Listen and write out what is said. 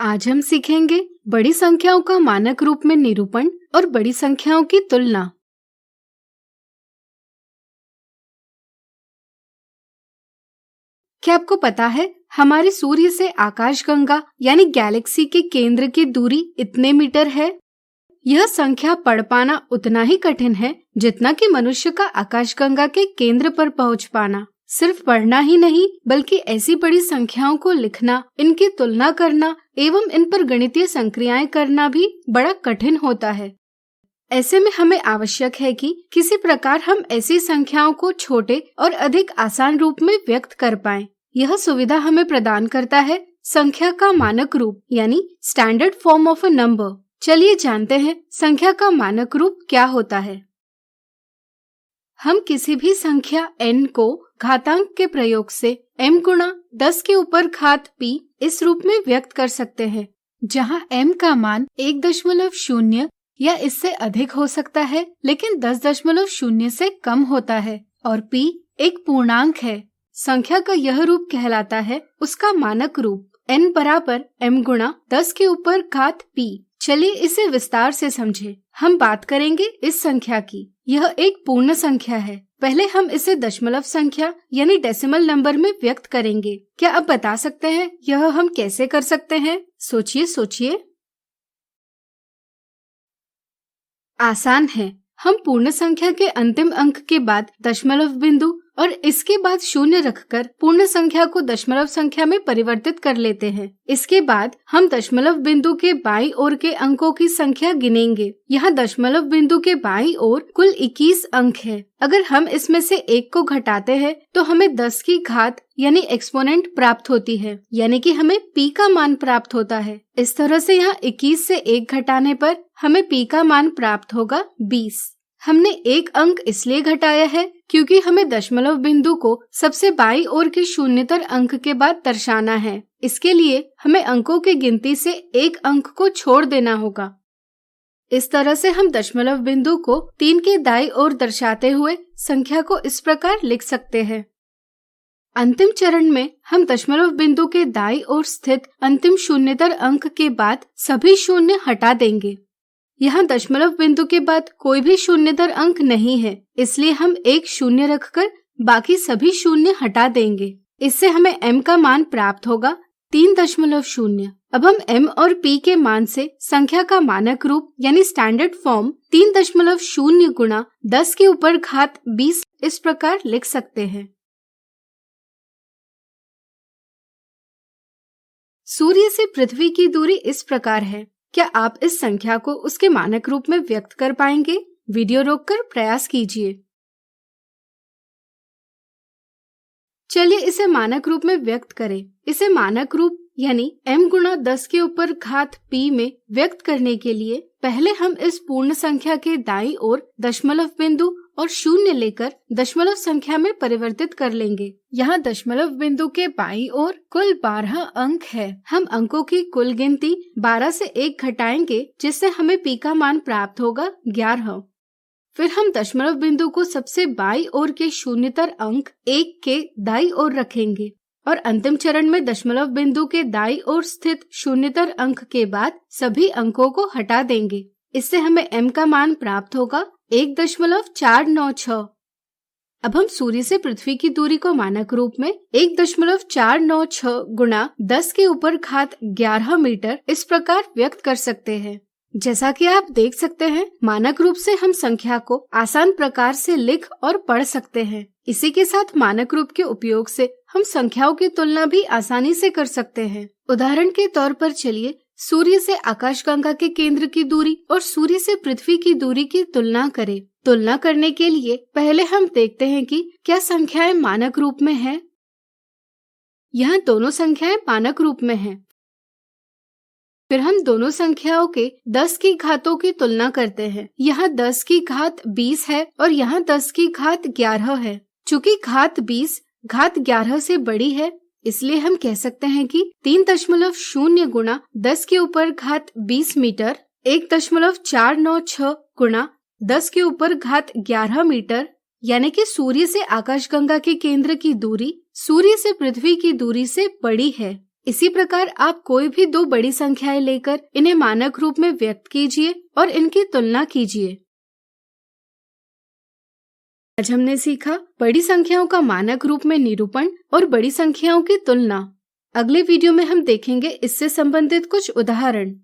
आज हम सीखेंगे बड़ी संख्याओं का मानक रूप में निरूपण और बड़ी संख्याओं की तुलना। क्या आपको पता है हमारे सूर्य से आकाशगंगा यानी गैलेक्सी के केंद्र की दूरी इतने मीटर है। यह संख्या पढ़ पाना उतना ही कठिन है जितना कि मनुष्य का आकाशगंगा के केंद्र पर पहुंच पाना। सिर्फ पढ़ना ही नहीं बल्कि ऐसी बड़ी संख्याओं को लिखना, इनकी तुलना करना एवं इन पर गणितीय संक्रियाएं करना भी बड़ा कठिन होता है। ऐसे में हमें आवश्यक है कि किसी प्रकार हम ऐसी संख्याओं को छोटे और अधिक आसान रूप में व्यक्त कर पाएं। यह सुविधा हमें प्रदान करता है संख्या का मानक रूप यानी standard form of a number. चलिए जानते हैं संख्या का मानक रूप क्या होता है। हम किसी भी संख्या n को घातांक के प्रयोग से m गुणा 10 के ऊपर घात p इस रूप में व्यक्त कर सकते हैं, जहां m का मान 1.0 या इससे अधिक हो सकता है लेकिन 10.0 से कम होता है और p एक पूर्णांक है। संख्या का यह रूप कहलाता है उसका मानक रूप। n बराबर m गुणा 10 के ऊपर घात p। चलिए इसे विस्तार से समझें। हम बात करेंगे इस संख्या की। यह एक पूर्ण संख्या है। पहले हम इसे दशमलव संख्या यानी डेसिमल नंबर में व्यक्त करेंगे। क्या आप बता सकते हैं यह हम कैसे कर सकते हैं? सोचिए। आसान है। हम पूर्ण संख्या के अंतिम अंक के बाद दशमलव बिंदु और इसके बाद शून्य रखकर पूर्ण संख्या को दशमलव संख्या में परिवर्तित कर लेते हैं। इसके बाद हम दशमलव बिंदु के बाईं ओर के अंकों की संख्या गिनेंगे। यहाँ दशमलव बिंदु के बाईं ओर कुल 21 अंक है। अगर हम इसमें से एक को घटाते हैं तो हमें 10 की घात यानी एक्सपोनेंट प्राप्त होती है, यानी कि हमें p का मान प्राप्त होता है। इस तरह से यहाँ 21 से 1 घटाने पर हमें p का मान प्राप्त होगा 20। हमने एक अंक इसलिए घटाया है क्योंकि हमें दशमलव बिंदु को सबसे बाईं ओर के शून्यतर अंक के बाद दर्शाना है। इसके लिए हमें अंकों की गिनती से एक अंक को छोड़ देना होगा। इस तरह से हम दशमलव बिंदु को 3 के दाईं ओर दर्शाते हुए संख्या को इस प्रकार लिख सकते हैं। अंतिम चरण में हम दशमलव बिंदु के दाईं ओर स्थित अंतिम शून्यतर अंक के बाद सभी शून्य हटा देंगे। यहाँ दशमलव बिंदु के बाद कोई भी शून्यतर अंक नहीं है, इसलिए हम एक शून्य रखकर बाकी सभी शून्य हटा देंगे। इससे हमें m का मान प्राप्त होगा 3.0। अब हम m और p के मान से संख्या का मानक रूप यानी स्टैंडर्ड फॉर्म 3.0 गुणा 10 के ऊपर घात 20 इस प्रकार लिख सकते हैं। सूर्य से पृथ्वी की दूरी इस प्रकार है। क्या आप इस संख्या को उसके मानक रूप में व्यक्त कर पाएंगे? वीडियो रोककर प्रयास कीजिए। चलिए इसे मानक रूप में व्यक्त करें। इसे मानक रूप यानी m गुणा 10 के ऊपर घात p में व्यक्त करने के लिए पहले हम इस पूर्ण संख्या के दाईं ओर दशमलव बिंदु और शून्य लेकर दशमलव संख्या में परिवर्तित कर लेंगे। यहाँ दशमलव बिंदु के बाईं ओर कुल 12 अंक है। हम अंकों की कुल गिनती 12 से 1 घटाएंगे जिससे हमें p का मान प्राप्त होगा 11। फिर हम दशमलव बिंदु को सबसे बाईं ओर के शून्यतर अंक 1 के दाईं ओर रखेंगे और अंतिम चरण में दशमलव बिंदु के दाईं ओर स्थित शून्यतर अंक के बाद सभी अंकों को हटा देंगे। इससे हमें m का मान प्राप्त होगा 1.496। अब हम सूर्य से पृथ्वी की दूरी को मानक रूप में 1.496 गुणा 10 के ऊपर घात 11 मीटर इस प्रकार व्यक्त कर सकते हैं। जैसा कि आप देख सकते हैं मानक रूप से हम संख्या को आसान प्रकार से लिख और पढ़ सकते हैं। इसी के साथ मानक रूप के उपयोग से हम संख्याओं की तुलना भी आसानी से कर सकते हैं। उदाहरण के तौर पर चलिए सूर्य से आकाशगंगा के केंद्र की दूरी और सूर्य से पृथ्वी की दूरी की तुलना करें। तुलना करने के लिए पहले हम देखते हैं कि क्या संख्याएं मानक रूप में हैं। यहाँ दोनों संख्याएं मानक रूप में हैं। फिर हम दोनों संख्याओं के 10 की घातों की तुलना करते हैं। यहाँ 10 की घात 20 है और यहाँ 10 की घात 11 है। चूँकि घात 20 घात 11 से बड़ी है इसलिए हम कह सकते हैं कि 3.0 गुणा 10 के ऊपर घात 20 मीटर 1.496 गुणा 10 के ऊपर घात 11 मीटर यानी कि सूर्य से आकाशगंगा के केंद्र की दूरी सूर्य से पृथ्वी की दूरी से बड़ी है। इसी प्रकार आप कोई भी दो बड़ी संख्याएं लेकर इन्हें मानक रूप में व्यक्त कीजिए और इनकी तुलना कीजिए। आज हमने सीखा बड़ी संख्याओं का मानक रूप में निरूपण और बड़ी संख्याओं की तुलना। अगले वीडियो में हम देखेंगे इससे संबंधित कुछ उदाहरण।